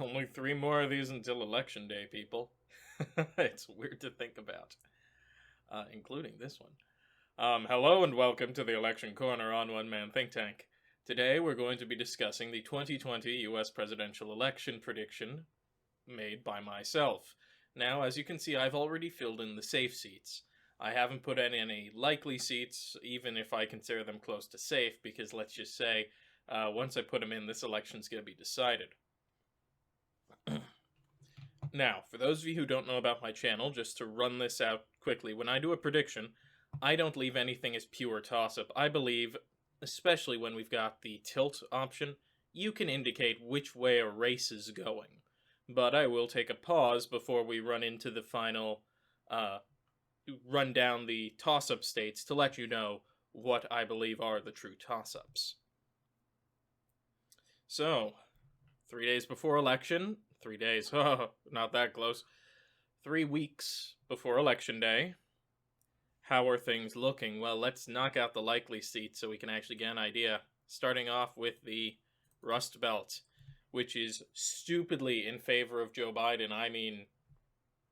Only 3 more of these until election day, people. It's weird to think about, including this one. Hello and welcome to the Election Corner on One Man Think Tank. Today we're going to be discussing the 2020 US presidential election prediction made by myself. Now, as you can see, I've already filled in the safe seats. I haven't put in any likely seats, even if I consider them close to safe, because let's just say, once I put them in, this election's going to be decided. Now, for those of you who don't know about my channel, just to run this out quickly, when I do a prediction, I don't leave anything as pure toss-up. I believe, especially when we've got the tilt option, you can indicate which way a race is going. But I will take a pause before we run into the final, run down the toss-up states to let you know what I believe are the true toss-ups. So, 3 days before election, 3 days, not that close, 3 weeks before election day, how are things looking? Well, let's knock out the likely seats so we can actually get an idea. Starting off with the Rust Belt, which is stupidly in favor of Joe Biden. I mean,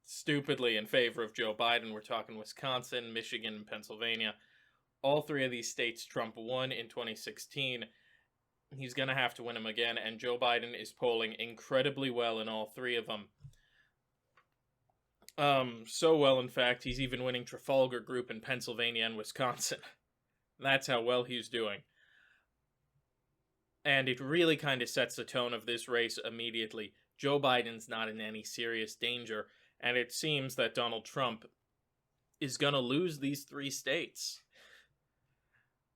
stupidly in favor of Joe Biden. We're talking Wisconsin, Michigan, and Pennsylvania. All 3 of these states Trump won in 2016. He's going to have to win them again, and Joe Biden is polling incredibly well in all 3 of them. So well, in fact, he's even winning Trafalgar Group in Pennsylvania and Wisconsin. That's how well he's doing. And it really kind of sets the tone of this race immediately. Joe Biden's not in any serious danger, and it seems that Donald Trump is going to lose these 3 states.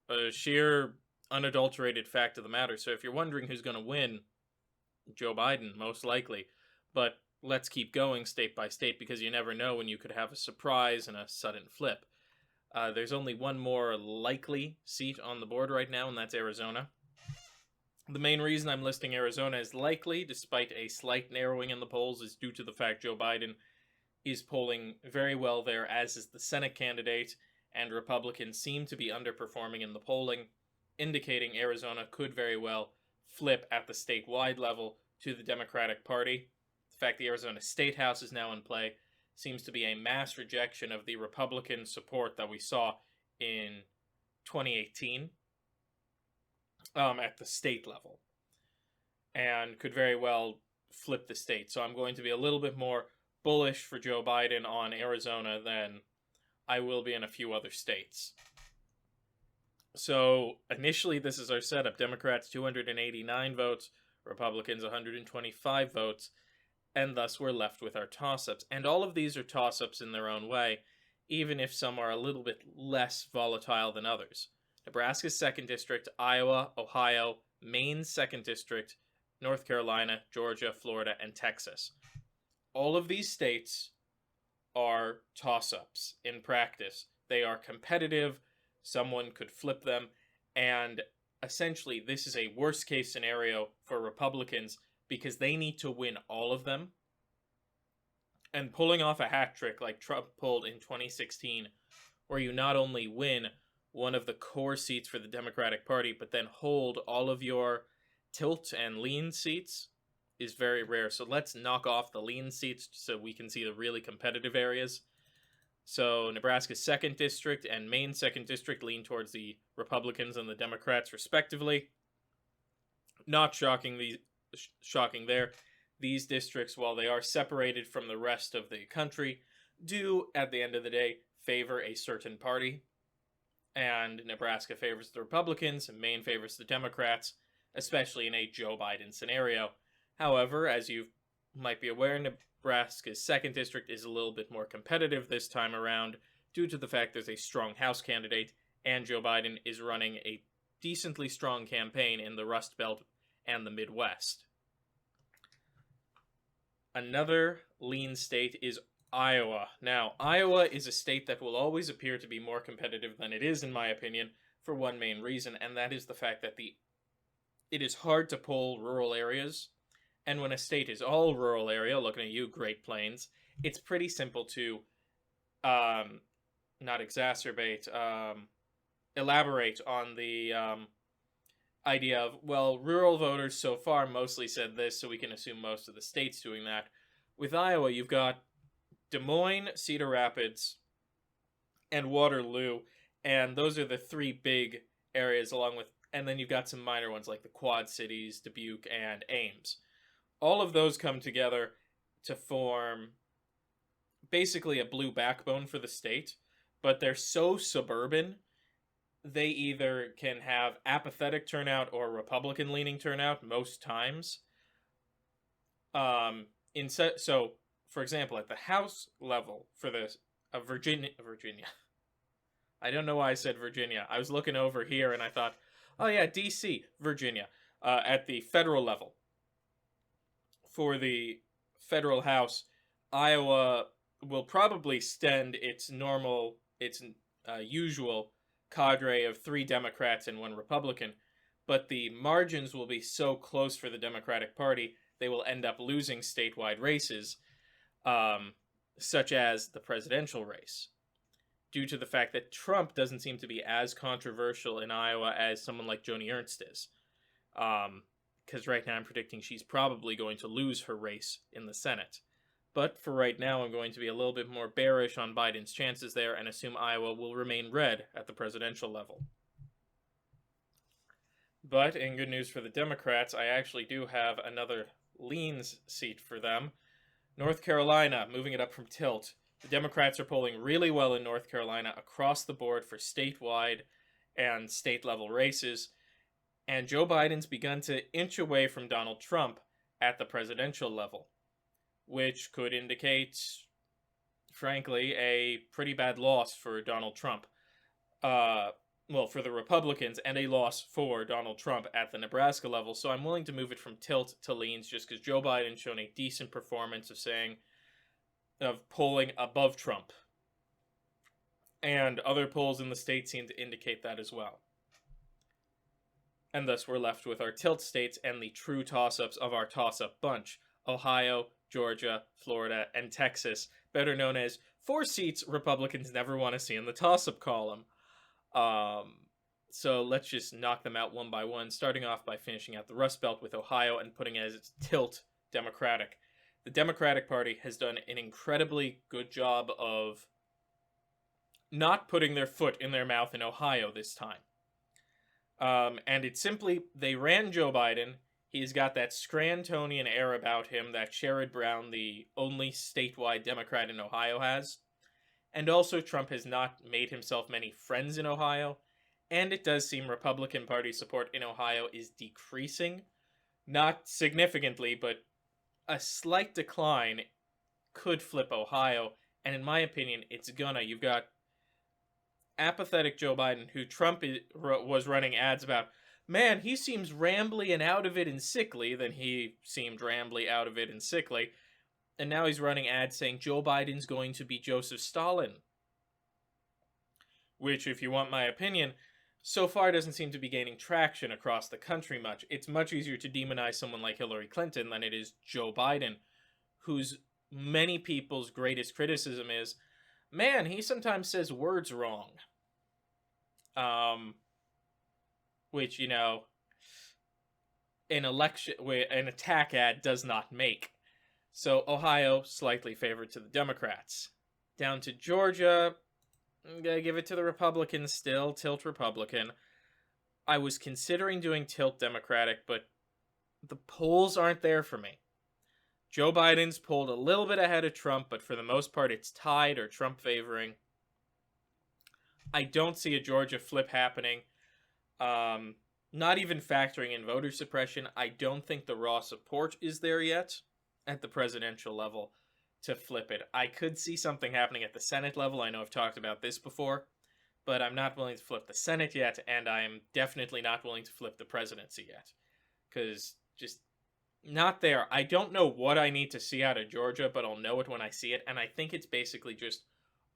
A sheer unadulterated fact of the matter. So if you're wondering who's going to win, Joe Biden, most likely. But let's keep going state by state, because you never know when you could have a surprise and a sudden flip. There's only one more likely seat on the board right now, and that's Arizona. The main reason I'm listing Arizona as likely, despite a slight narrowing in the polls, is due to the fact Joe Biden is polling very well there, as is the Senate candidate, and Republicans seem to be underperforming in the polling, indicating Arizona could very well flip at the statewide level to the Democratic Party. The fact the Arizona State House is now in play seems to be a mass rejection of the Republican support that we saw in 2018 at the state level, and could very well flip the state. So I'm going to be a little bit more bullish for Joe Biden on Arizona than I will be in a few other states. So, initially, this is our setup. Democrats, 289 votes. Republicans, 125 votes. And thus, we're left with our toss-ups. And all of these are toss-ups in their own way, even if some are a little bit less volatile than others. Nebraska's 2nd District, Iowa, Ohio, Maine's 2nd District, North Carolina, Georgia, Florida, and Texas. All of these states are toss-ups in practice. They are competitive. Someone could flip them, and essentially this is a worst-case scenario for Republicans because they need to win all of them. And pulling off a hat trick like Trump pulled in 2016, where you not only win one of the core seats for the Democratic Party, but then hold all of your tilt and lean seats, is very rare. So let's knock off the lean seats so we can see the really competitive areas. So Nebraska's 2nd District and Maine's 2nd District lean towards the Republicans and the Democrats, respectively. Not shocking there. These districts, while they are separated from the rest of the country, do, at the end of the day, favor a certain party. And Nebraska favors the Republicans, and Maine favors the Democrats, especially in a Joe Biden scenario. However, as you might be aware, Nebraska's 2nd District is a little bit more competitive this time around due to the fact there's a strong House candidate, and Joe Biden is running a decently strong campaign in the Rust Belt and the Midwest. Another lean state is Iowa. Now, Iowa is a state that will always appear to be more competitive than it is, in my opinion, for one main reason, and that is the fact that it is hard to poll rural areas. And when a state is all rural area, looking at you, Great Plains, it's pretty simple to elaborate on the idea of, well, rural voters so far mostly said this, so we can assume most of the state's doing that. With Iowa, you've got Des Moines, Cedar Rapids, and Waterloo, and those are the three big areas, along with, and then you've got some minor ones like the Quad Cities, Dubuque, and Ames. All of those come together to form basically a blue backbone for the state, but they're so suburban, they either can have apathetic turnout or Republican leaning turnout most times. So, for example, at the House level for this, Virginia. I don't know why I said Virginia. I was looking over here and I thought, oh yeah, D.C., Virginia. At the federal level, for the federal House, Iowa will probably stand its usual cadre of 3 Democrats and 1 Republican, but the margins will be so close for the Democratic Party, they will end up losing statewide races, such as the presidential race, due to the fact that Trump doesn't seem to be as controversial in Iowa as someone like Joni Ernst is. Because right now I'm predicting she's probably going to lose her race in the Senate. But for right now, I'm going to be a little bit more bearish on Biden's chances there and assume Iowa will remain red at the presidential level. But in good news for the Democrats, I actually do have another leans seat for them. North Carolina, moving it up from tilt. The Democrats are polling really well in North Carolina across the board for statewide and state-level races. And Joe Biden's begun to inch away from Donald Trump at the presidential level, which could indicate, frankly, a pretty bad loss for Donald Trump. For the Republicans, and a loss for Donald Trump at the Nebraska level. So I'm willing to move it from tilt to leans just because Joe Biden's shown a decent performance of polling above Trump. And other polls in the state seem to indicate that as well. And thus we're left with our tilt states and the true toss-ups of our toss-up bunch. Ohio, Georgia, Florida, and Texas, better known as 4 seats Republicans never want to see in the toss-up column. So let's just knock them out one by one, starting off by finishing out the Rust Belt with Ohio and putting as its tilt Democratic. The Democratic Party has done an incredibly good job of not putting their foot in their mouth in Ohio this time. And it's simply, they ran Joe Biden. He's got that Scrantonian air about him that Sherrod Brown, the only statewide Democrat in Ohio, has. And also, Trump has not made himself many friends in Ohio. And it does seem Republican Party support in Ohio is decreasing. Not significantly, but a slight decline could flip Ohio. And in my opinion, it's gonna. You've got apathetic Joe Biden, who Trump was running ads about. Man, he seems rambly and out of it and sickly. Then he seemed rambly, out of it, and sickly. And now he's running ads saying Joe Biden's going to be Joseph Stalin. Which, if you want my opinion, so far doesn't seem to be gaining traction across the country much. It's much easier to demonize someone like Hillary Clinton than it is Joe Biden, whose many people's greatest criticism is, man, he sometimes says words wrong. Which, an attack ad does not make. So Ohio, slightly favored to the Democrats. Down to Georgia, I'm going to give it to the Republicans still, tilt Republican. I was considering doing tilt Democratic, but the polls aren't there for me. Joe Biden's pulled a little bit ahead of Trump, but for the most part it's tied or Trump favoring. I don't see a Georgia flip happening. Not even factoring in voter suppression, I don't think the raw support is there yet at the presidential level to flip it. I could see something happening at the Senate level. I know I've talked about this before, but I'm not willing to flip the Senate yet, and I am definitely not willing to flip the presidency yet. Because just not there. I don't know what I need to see out of Georgia, but I'll know it when I see it, and I think it's basically just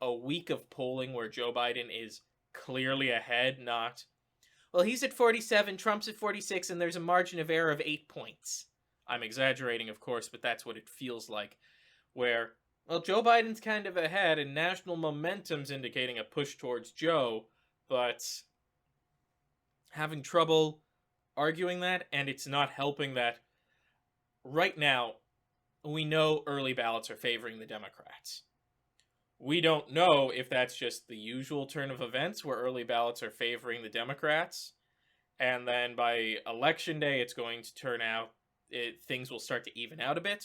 a week of polling where Joe Biden is clearly ahead, not, well, he's at 47, Trump's at 46, and there's a margin of error of 8 points. I'm exaggerating, of course, but that's what it feels like. Where, well, Joe Biden's kind of ahead, and national momentum's indicating a push towards Joe, but having trouble arguing that, and it's not helping that right now we know early ballots are favoring the Democrats. We don't know if that's just the usual turn of events where early ballots are favoring the Democrats, and then by election day it's going to turn out things will start to even out a bit.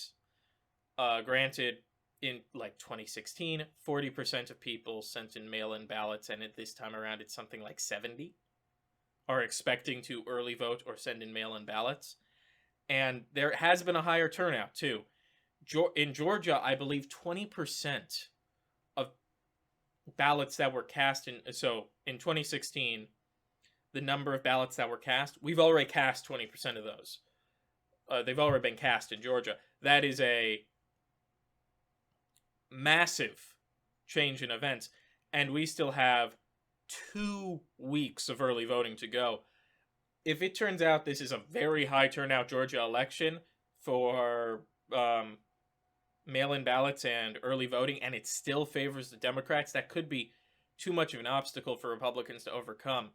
Granted, in like 2016, 40% of people sent in mail-in ballots, and at this time around it's something like 70 are expecting to early vote or send in mail-in ballots. And there has been a higher turnout too. In Georgia, I believe 20% of ballots that were cast in 2016, the number of ballots that were cast, we've already cast 20% of those. They've already been cast in Georgia. That is a massive change in events, and we still have 2 weeks of early voting to go. If it turns out this is a very high turnout Georgia election for mail-in ballots and early voting, and it still favors the Democrats, that could be too much of an obstacle for Republicans to overcome.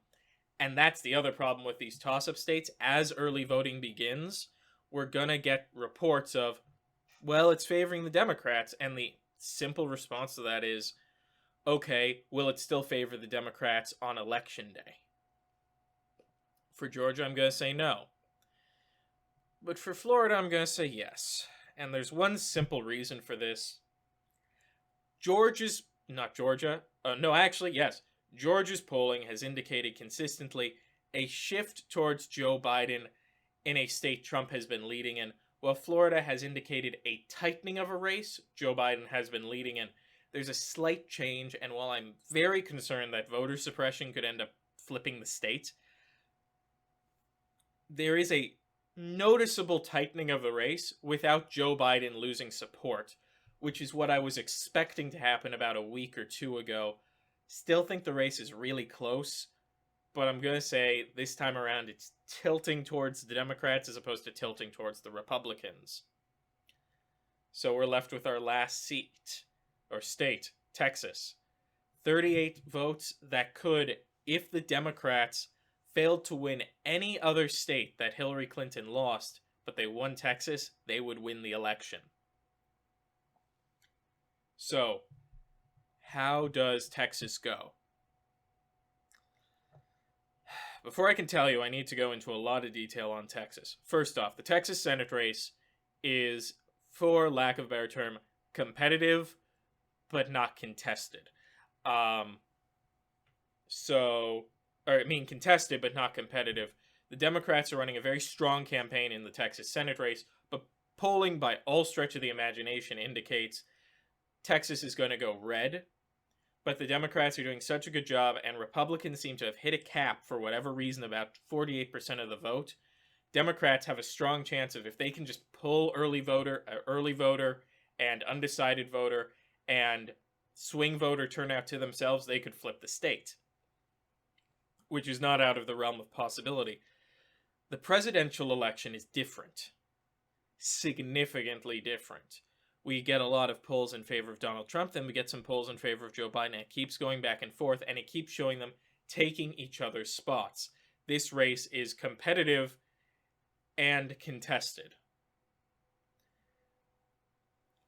And that's the other problem with these toss-up states. As early voting begins, we're gonna get reports of, well, it's favoring the Democrats, and the simple response to that is, okay, will it still favor the Democrats on election day? For Georgia, I'm going to say no. But for Florida, I'm going to say yes. And there's one simple reason for this. Georgia's polling has indicated consistently a shift towards Joe Biden in a state Trump has been leading in, while Florida has indicated a tightening of a race Joe Biden has been leading in. There's a slight change, and while I'm very concerned that voter suppression could end up flipping the state, there is a noticeable tightening of the race without Joe Biden losing support, which is what I was expecting to happen about a week or two ago. Still think the race is really close, but I'm going to say this time around it's tilting towards the Democrats as opposed to tilting towards the Republicans. So we're left with our last seat, or state, Texas. 38 votes that could, if the Democrats failed to win any other state that Hillary Clinton lost, but they won Texas, they would win the election. So, how does Texas go? Before I can tell you, I need to go into a lot of detail on Texas. First off, the Texas Senate race is, for lack of a better term, competitive, but not contested. Contested, but not competitive. The Democrats are running a very strong campaign in the Texas Senate race, but polling by all stretch of the imagination indicates Texas is going to go red, but the Democrats are doing such a good job, and Republicans seem to have hit a cap for whatever reason, about 48% of the vote. Democrats have a strong chance of, if they can just pull early voter and undecided voter and swing voter turnout to themselves, they could flip the state, which is not out of the realm of possibility. The presidential election is different. Significantly different. We get a lot of polls in favor of Donald Trump, then we get some polls in favor of Joe Biden. It keeps going back and forth, and it keeps showing them taking each other's spots. This race is competitive and contested.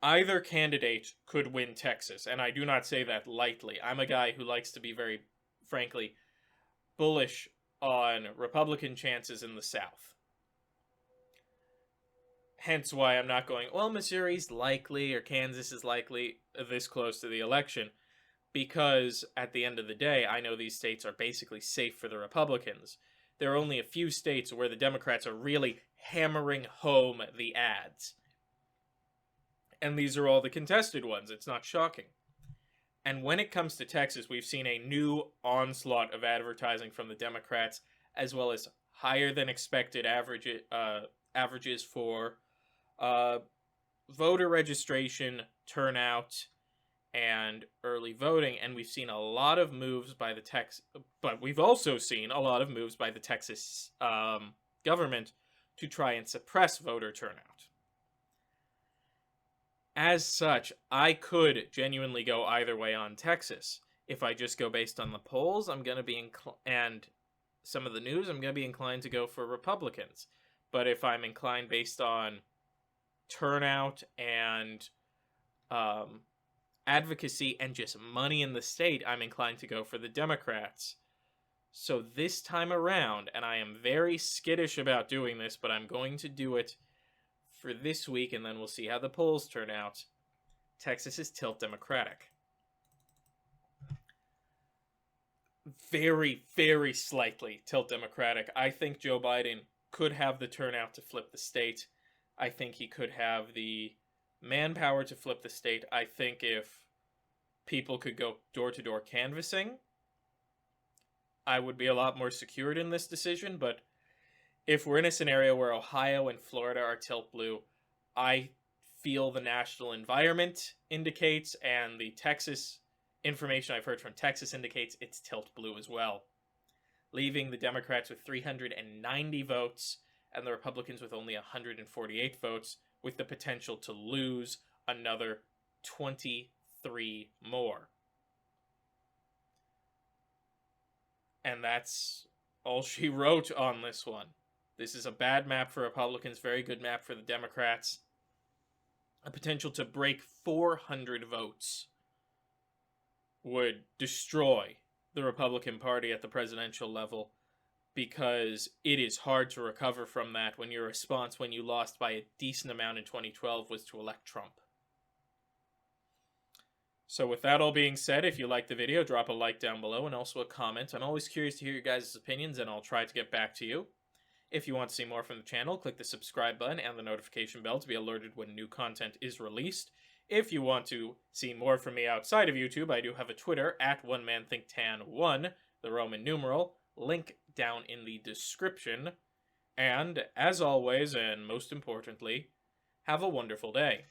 Either candidate could win Texas, and I do not say that lightly. I'm a guy who likes to be very, frankly, bullish on Republican chances in the South. Hence why I'm not going, well, Missouri's likely or Kansas is likely this close to the election, because at the end of the day, I know these states are basically safe for the Republicans. There are only a few states where the Democrats are really hammering home the ads. And these are all the contested ones. It's not shocking. And when it comes to Texas, we've seen a new onslaught of advertising from the Democrats, as well as higher than expected averages for voter registration, turnout, and early voting. And we've seen a lot of moves by the but we've also seen a lot of moves by the Texas government to try and suppress voter turnout. As such, I could genuinely go either way on Texas. If I just go based on the polls, I'm going to be and some of the news, I'm going to be inclined to go for Republicans. But if I'm inclined based on turnout and advocacy and just money in the state, I'm inclined to go for the Democrats. So this time around, and I am very skittish about doing this, but I'm going to do it for this week, and then we'll see how the polls turn out. Texas is tilt Democratic. Very, very slightly tilt Democratic. I think Joe Biden could have the turnout to flip the state. I think he could have the manpower to flip the state. I think if people could go door-to-door canvassing, I would be a lot more secured in this decision. But if we're in a scenario where Ohio and Florida are tilt blue, I feel the national environment indicates, and the Texas information I've heard from Texas indicates it's tilt blue as well, leaving the Democrats with 390 votes and the Republicans with only 148 votes, with the potential to lose another 23 more. And that's all she wrote on this one. This is a bad map for Republicans, very good map for the Democrats. A potential to break 400 votes would destroy the Republican Party at the presidential level, because it is hard to recover from that when your response when you lost by a decent amount in 2012 was to elect Trump. So with that all being said, if you liked the video, drop a like down below and also a comment. I'm always curious to hear your guys' opinions, and I'll try to get back to you. If you want to see more from the channel, click the subscribe button and the notification bell to be alerted when new content is released. If you want to see more from me outside of YouTube, I do have a Twitter, at OneManThinkTan1, the Roman numeral, link down in the description. And, as always, and most importantly, have a wonderful day.